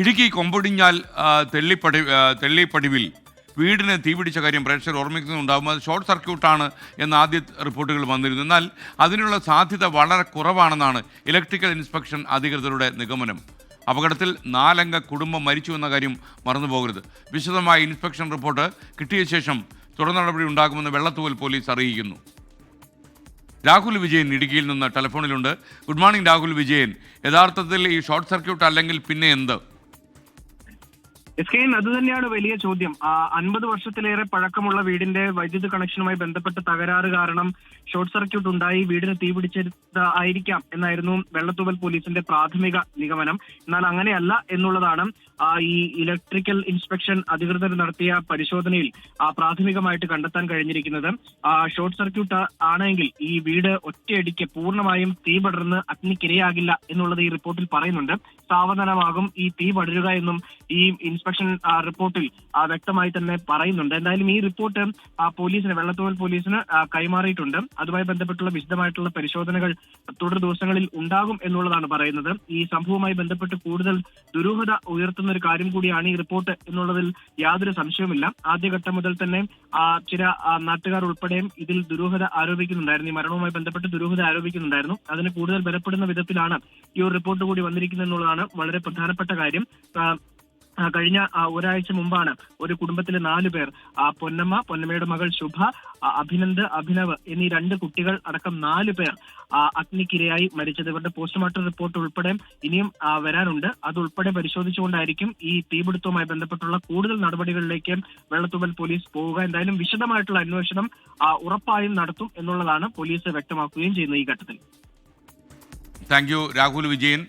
ഇടുക്കി കൊമ്പൊടിഞ്ഞാൽ തെള്ളിപ്പടിവിൽ വീടിന് തീപിടിച്ച കാര്യം പ്രേക്ഷകർ ഓർമ്മിക്കുന്നുണ്ടാകും. അത് ഷോർട്ട് സർക്യൂട്ടാണ് എന്ന ആദ്യ റിപ്പോർട്ടുകൾ വന്നിരുന്നു. എന്നാൽ അതിനുള്ള സാധ്യത വളരെ കുറവാണെന്നാണ് ഇലക്ട്രിക്കൽ ഇൻസ്പെക്ഷൻ അധികൃതരുടെ നിഗമനം. അപകടത്തിൽ 4 അംഗ കുടുംബം മരിച്ചു എന്ന കാര്യം മറന്നുപോകരുത്. വിശദമായ ഇൻസ്പെക്ഷൻ റിപ്പോർട്ട് കിട്ടിയ ശേഷം തുടർ നടപടി ഉണ്ടാകുമെന്ന് വെള്ളത്തൂവൽ പോലീസ് അറിയിക്കുന്നു. രാഹുൽ വിജയൻ ഇടുക്കിയിൽ നിന്ന് ടെലിഫോണിലുണ്ട്. Good morning Rahul Vijayan. യഥാർത്ഥത്തിൽ ഈ ഷോർട്ട് സർക്യൂട്ട് അല്ലെങ്കിൽ പിന്നെ എന്ത്? അത് തന്നെയാണ് വലിയ ചോദ്യം. 50 വർഷത്തിലേറെ പഴക്കമുള്ള വീടിന്റെ വൈദ്യുതി കണക്ഷനുമായി ബന്ധപ്പെട്ട തകരാറ് കാരണം ഷോർട്ട് സർക്യൂട്ട് ഉണ്ടായി വീടിന് തീപിടിച്ചതായിരിക്കാം എന്നായിരുന്നു വെള്ളത്തൂവൽ പോലീസിന്റെ പ്രാഥമിക നിഗമനം. എന്നാൽ അങ്ങനെയല്ല എന്നുള്ളതാണ് ഈ ഇലക്ട്രിക്കൽ ഇൻസ്പെക്ഷൻ അധികൃതർ നടത്തിയ പരിശോധനയിൽ പ്രാഥമികമായിട്ട് കണ്ടെത്താൻ കഴിഞ്ഞിരിക്കുന്നത്. ഷോർട്ട് സർക്യൂട്ട് ആണെങ്കിൽ ഈ വീട് ഒറ്റയടിക്ക് പൂർണ്ണമായും തീ പടർന്ന് അഗ്നിക്കിരയാകില്ല എന്നുള്ളത് ഈ റിപ്പോർട്ടിൽ പറയുന്നുണ്ട്. സാവധാനമാകും ഈ തീ പടരുക എന്നും ഈ ഇൻസ്പെക്ഷൻ റിപ്പോർട്ടിൽ വ്യക്തമായി തന്നെ പറയുന്നുണ്ട്. എന്തായാലും ഈ റിപ്പോർട്ട് പോലീസിന് വെള്ളത്തൂവൽ പോലീസിന് കൈമാറിയിട്ടുണ്ട്. അതുമായി ബന്ധപ്പെട്ടുള്ള വിശദമായിട്ടുള്ള പരിശോധനകൾ തുടർ ദിവസങ്ങളിൽ ഉണ്ടാകും എന്നുള്ളതാണ് പറയുന്നത്. ഈ സംഭവവുമായി ബന്ധപ്പെട്ട് കൂടുതൽ ദുരൂഹത ഉയർത്തുന്ന ഒരു കാര്യം കൂടിയാണ് ഈ റിപ്പോർട്ട് എന്നുള്ളതിൽ യാതൊരു സംശയവുമില്ല. ആദ്യഘട്ടം മുതൽ തന്നെ ചില നാട്ടുകാർ ഉൾപ്പെടെയും ഇതിൽ ദുരൂഹത ആരോപിക്കുന്നുണ്ടായിരുന്നു. ഈ മരണവുമായി ബന്ധപ്പെട്ട് ദുരൂഹത ആരോപിക്കുന്നുണ്ടായിരുന്നു. അതിന് കൂടുതൽ ബലപ്പെടുന്ന വിധത്തിലാണ് ഈ ഒരു റിപ്പോർട്ട് കൂടി വന്നിരിക്കുന്നത് എന്നുള്ളതാണ് വളരെ പ്രധാനപ്പെട്ട കാര്യം. കഴിഞ്ഞ ഒരാഴ്ച മുമ്പാണ് ഒരു കുടുംബത്തിലെ 4 പേർ, പൊന്നമ്മയുടെ മകൾ ശുഭ, അഭിനവ് എന്നീ 2 കുട്ടികൾ അടക്കം 4 പേർ അഗ്നിക്കിരയായി മരിച്ചത്. ഇവരുടെ പോസ്റ്റ്മോർട്ടം റിപ്പോർട്ട് ഉൾപ്പെടെ ഇനിയും വരാനുണ്ട്. അതുൾപ്പെടെ പരിശോധിച്ചുകൊണ്ടായിരിക്കും ഈ തീപിടുത്തവുമായി ബന്ധപ്പെട്ടുള്ള കൂടുതൽ നടപടികളിലേക്ക് വെള്ളത്തൂവൽ പോലീസ് പോവുക. എന്തായാലും വിശദമായിട്ടുള്ള അന്വേഷണം ഉറപ്പായും നടത്തും എന്നുള്ളതാണ് പോലീസ് വ്യക്തമാക്കുകയും ചെയ്യുന്നത് ഈ ഘട്ടത്തിൽ. Thank you Rahul Vijayan.